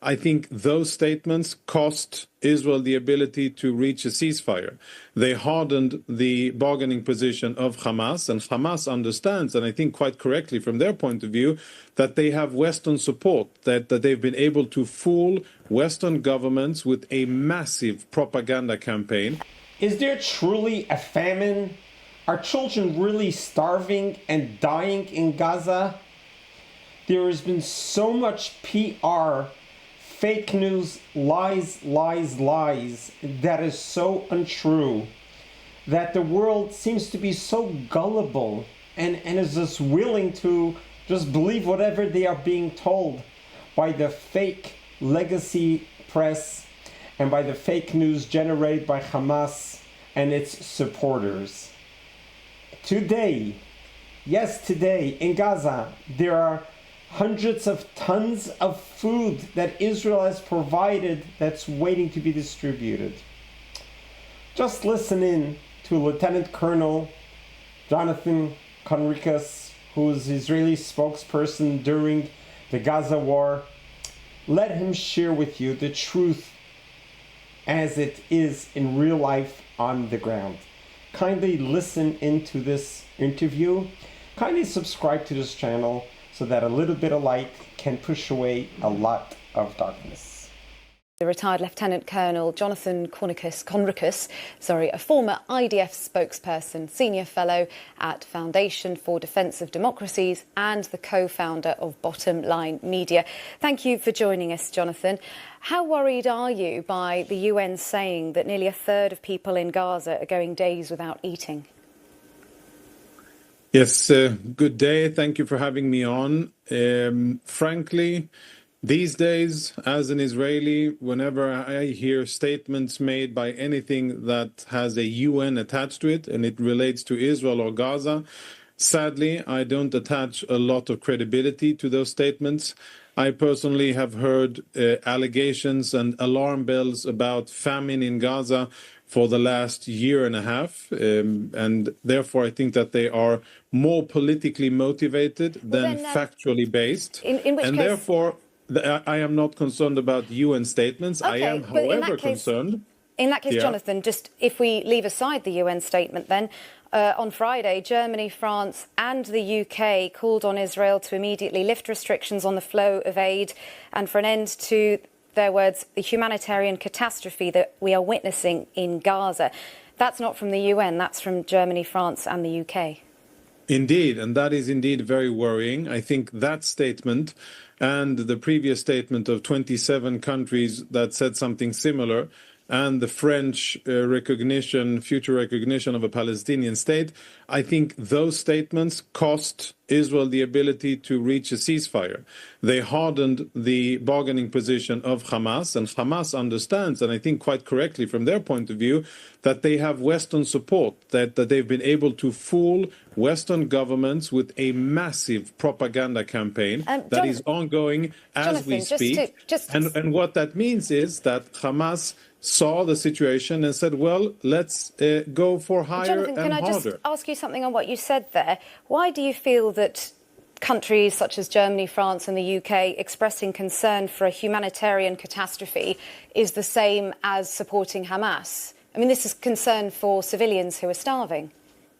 I think those statements cost Israel the ability to reach a ceasefire. They hardened the bargaining position of Hamas, and Hamas understands, and I think quite correctly from their point of view, that they have Western support, that they've been able to fool Western governments with a massive propaganda campaign. Is there truly a famine? Are children really starving and dying in Gaza? There has been so much PR, fake news, lies, that is so untrue, that the world seems to be so gullible and is just willing to just believe whatever they are being told by the fake legacy press and by the fake news generated by Hamas and its supporters. Today, yes, today in Gaza, there are hundreds of tons of food that Israel has provided that's waiting to be distributed. Just listen in to Lieutenant Colonel Jonathan Conricus, who is Israeli spokesperson during the Gaza war. Let him share with you the truth as it is in real life on the ground. Kindly listen into this interview. Kindly subscribe to this channel so that a little bit of light can push away a lot of darkness. The retired Lieutenant Colonel Jonathan Conricus, a former IDF spokesperson, senior fellow at Foundation for Defence of Democracies and the co-founder of Bottom Line Media. Thank you for joining us, Jonathan. How worried are you by the UN saying that nearly a third of people in Gaza are going days without eating? Yes, good day. Thank you for having me on. Frankly, these days, as an Israeli, whenever I hear statements made by anything that has a UN attached to it and it relates to Israel or Gaza, sadly, I don't attach a lot of credibility to those statements. I personally have heard allegations and alarm bells about famine in Gaza for the last year and a half, and therefore I think that they are more politically motivated than factually based. In which and case... therefore, I am not concerned about UN statements. Okay, I am, however, concerned. In that case, Jonathan, just if we leave aside the UN statement then, on Friday, Germany, France and the UK called on Israel to immediately lift restrictions on the flow of aid and for an end to, their words, the humanitarian catastrophe that we are witnessing in Gaza. That's not from the UN, that's from Germany, France and the UK. Indeed, and that is indeed very worrying. I think that statement and the previous statement of 27 countries that said something similar, and the French future recognition of a Palestinian state, I think those statements cost Israel the ability to reach a ceasefire. They hardened the bargaining position of Hamas, and Hamas understands, and I think quite correctly from their point of view, that they have Western support, that they've been able to fool Western governments with a massive propaganda campaign that is ongoing as we speak. And what that means is that Hamas saw the situation and said, well, let's go for higher Jonathan, and harder. Can I just ask you something on what you said there? Why do you feel that countries such as Germany, France and the UK expressing concern for a humanitarian catastrophe is the same as supporting Hamas? I mean, this is concern for civilians who are starving.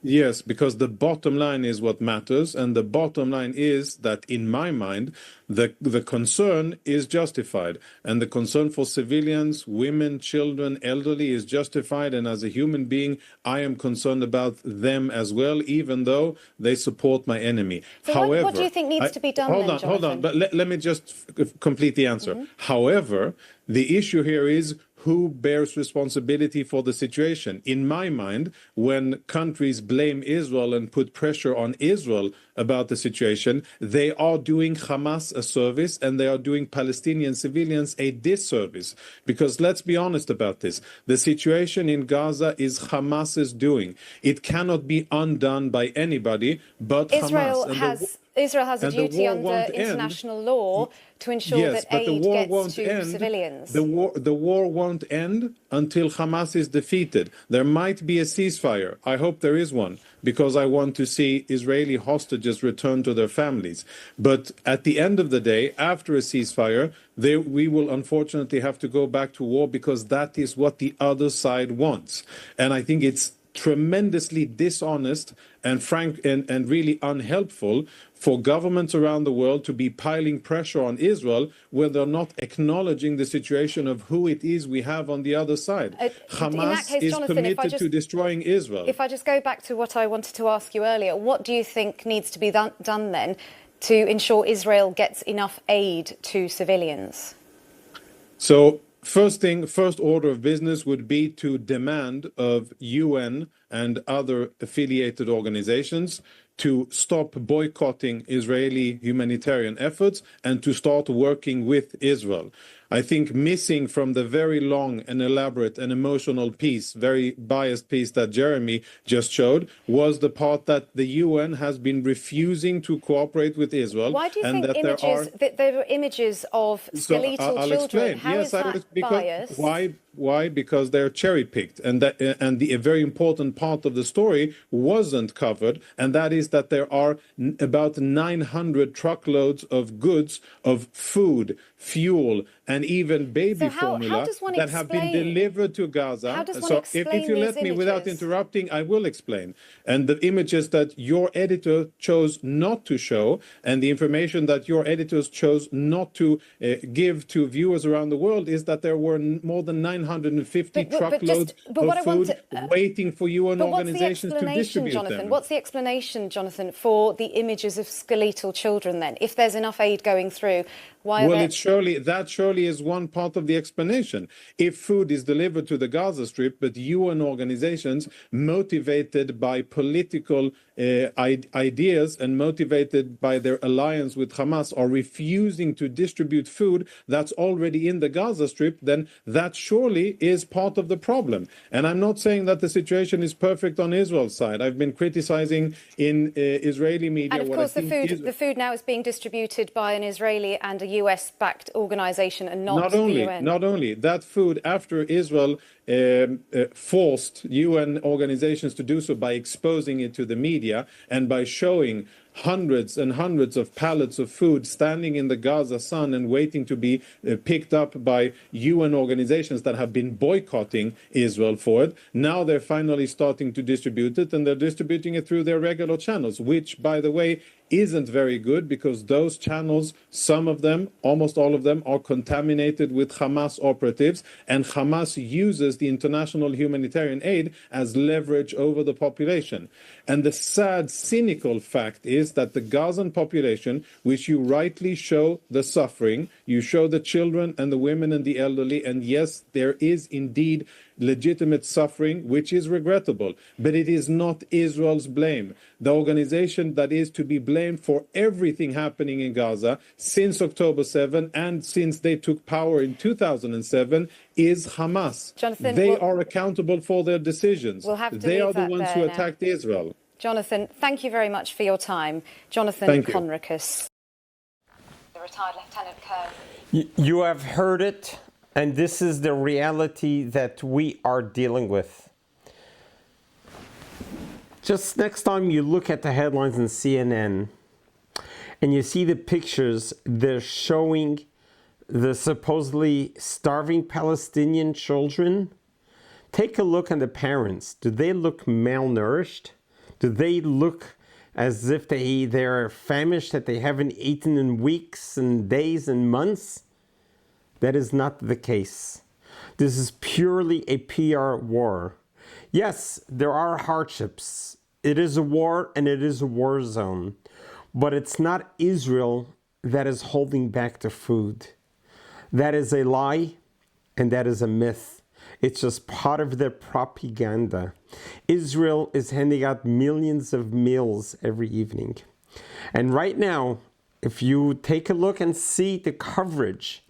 Yes, because the bottom line is what matters, and the bottom line is that, in my mind, the concern is justified, and the concern for civilians, women, children, elderly is justified, and as a human being, I am concerned about them as well, even though they support my enemy. So However, what do you think needs to be done then, Hold on, but let me just complete the answer. However, the issue here is who bears responsibility for the situation. In my mind, when countries blame Israel and put pressure on Israel about the situation, they are doing Hamas a service and they are doing Palestinian civilians a disservice. Because let's be honest about this. The situation in Gaza is Hamas's doing. It cannot be undone by anybody but Hamas. Israel has a duty under international law to ensure that aid gets to civilians. The war won't end until Hamas is defeated. There might be a ceasefire. I hope there is one, because I want to see Israeli hostages hostages return to their families. But at the end of the day, after a ceasefire, we will unfortunately have to go back to war because that is what the other side wants. And I think it's tremendously dishonest and frank and really unhelpful for governments around the world to be piling pressure on Israel when they're not acknowledging the situation of who it is we have on the other side. Hamas is committed to destroying Israel. If I just go back to what I wanted to ask you earlier, what do you think needs to be done then to ensure Israel gets enough aid to civilians? So, first order of business would be to demand of UN and other affiliated organizations to stop boycotting Israeli humanitarian efforts and to start working with Israel. I think missing from the very long and elaborate and emotional piece, very biased piece that Jeremy just showed, was the part that the UN has been refusing to cooperate with Israel. Why do you think there were images of skeletal children? Explain. How is that biased? Why? Because they're cherry-picked, and a very important part of the story wasn't covered, and that is that there are about 900 truckloads of goods, of food, fuel, and even baby formula that have been delivered to Gaza. How does one explain if you let me, without interrupting, I will explain. And the images that your editor chose not to show, and the information that your editors chose not to give to viewers around the world, is that there were more than 950 truckloads of food waiting for UN organizations to distribute them. What's the explanation, Jonathan, for the images of skeletal children then? If there's enough aid going through, why are that surely is one part of the explanation. If food is delivered to the Gaza Strip, but UN organizations motivated by political ideas and motivated by their alliance with Hamas are refusing to distribute food that's already in the Gaza Strip, then that surely is part of the problem. And I'm not saying that the situation is perfect on Israel's side. I've been criticizing in Israeli media. And of course, the food now is being distributed by an Israeli and a US-backed organization and not the UN. Not only that food, after Israel forced UN organizations to do so by exposing it to the media and by showing hundreds and hundreds of pallets of food standing in the Gaza sun and waiting to be picked up by UN organizations that have been boycotting Israel for it. Now they're finally starting to distribute it, and they're distributing it through their regular channels, which, by the way, isn't very good because those channels, some of them, almost all of them, are contaminated with Hamas operatives, and Hamas uses the international humanitarian aid as leverage over the population. And the sad, cynical fact is that the Gazan population, which you rightly show the suffering, you show the children and the women and the elderly, and yes, there is indeed legitimate suffering, which is regrettable, but it is not Israel's blame. The organization that is to be blamed for everything happening in Gaza since October 7 and since they took power in 2007 is Hamas. Jonathan, they are accountable for their decisions. They are the ones who attacked Israel. Jonathan, thank you very much for your time. Jonathan Conricus, the retired Lieutenant Colonel. You have heard it. And this is the reality that we are dealing with. Just next time you look at the headlines in CNN and you see the pictures, they're showing the supposedly starving Palestinian children. Take a look at the parents. Do they look malnourished? Do they look as if they're famished, that they haven't eaten in weeks and days and months? That is not the case. This is purely a PR war. Yes, there are hardships. It is a war and it is a war zone. But it's not Israel that is holding back the food. That is a lie and that is a myth. It's just part of their propaganda. Israel is handing out millions of meals every evening. And right now, if you take a look and see the coverage,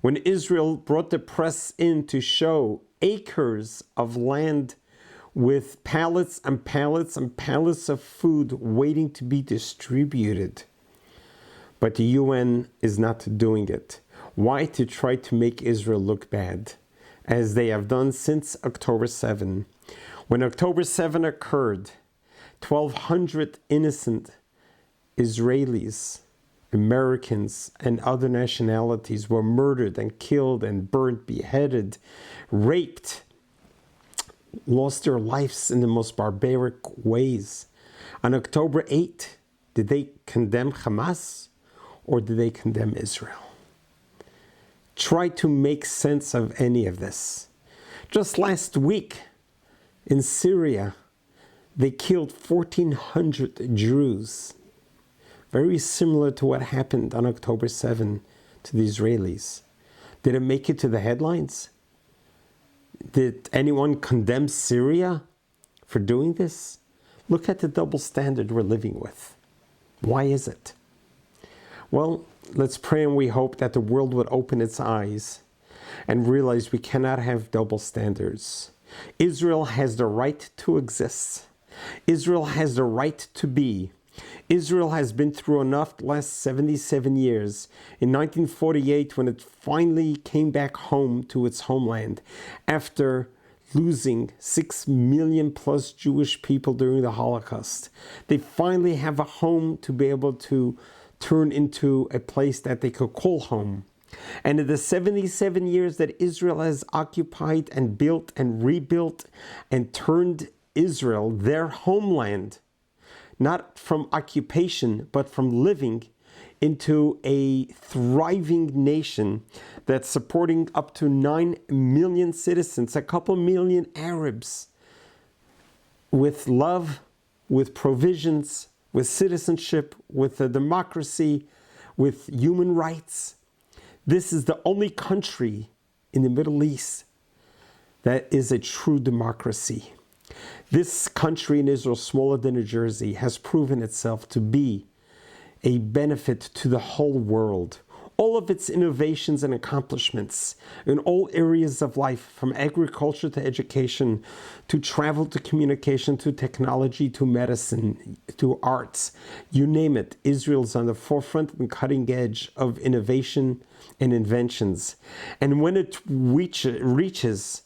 when Israel brought the press in to show acres of land with pallets and pallets and pallets of food waiting to be distributed. But the UN is not doing it. Why? To try to make Israel look bad, as they have done since October 7. When October 7 occurred, 1,200 innocent Israelis, Americans, and other nationalities were murdered and killed and burnt, beheaded, raped, lost their lives in the most barbaric ways. On October 8th, did they condemn Hamas or did they condemn Israel? Try to make sense of any of this. Just last week in Syria, they killed 1,400 Jews. Very similar to what happened on October 7 to the Israelis. Did it make it to the headlines? Did anyone condemn Syria for doing this? Look at the double standard we're living with. Why is it? Well, let's pray and we hope that the world would open its eyes and realize we cannot have double standards. Israel has the right to exist. Israel has the right to be. Israel has been through enough the last 77 years. In 1948, when it finally came back home to its homeland, after losing 6 million plus Jewish people during the Holocaust, they finally have a home to be able to turn into a place that they could call home. And in the 77 years that Israel has occupied and built and rebuilt and turned Israel, their homeland, not from occupation, but from living, into a thriving nation that's supporting up to 9 million citizens, a couple million Arabs, with love, with provisions, with citizenship, with a democracy, with human rights. This is the only country in the Middle East that is a true democracy. This country in Israel, smaller than New Jersey, has proven itself to be a benefit to the whole world. All of its innovations and accomplishments in all areas of life, from agriculture to education, to travel to communication, to technology, to medicine, to arts, you name it, Israel's on the forefront and cutting edge of innovation and inventions. And when it reaches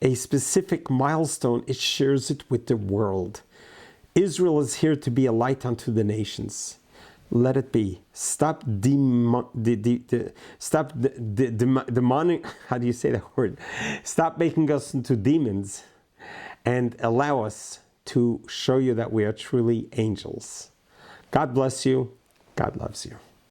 a specific milestone, it shares it with the world. Israel is here to be a light unto the nations. Let it be. Stop demonic. How do you say that word? Stop making us into demons, and allow us to show you that we are truly angels. God bless you. God loves you.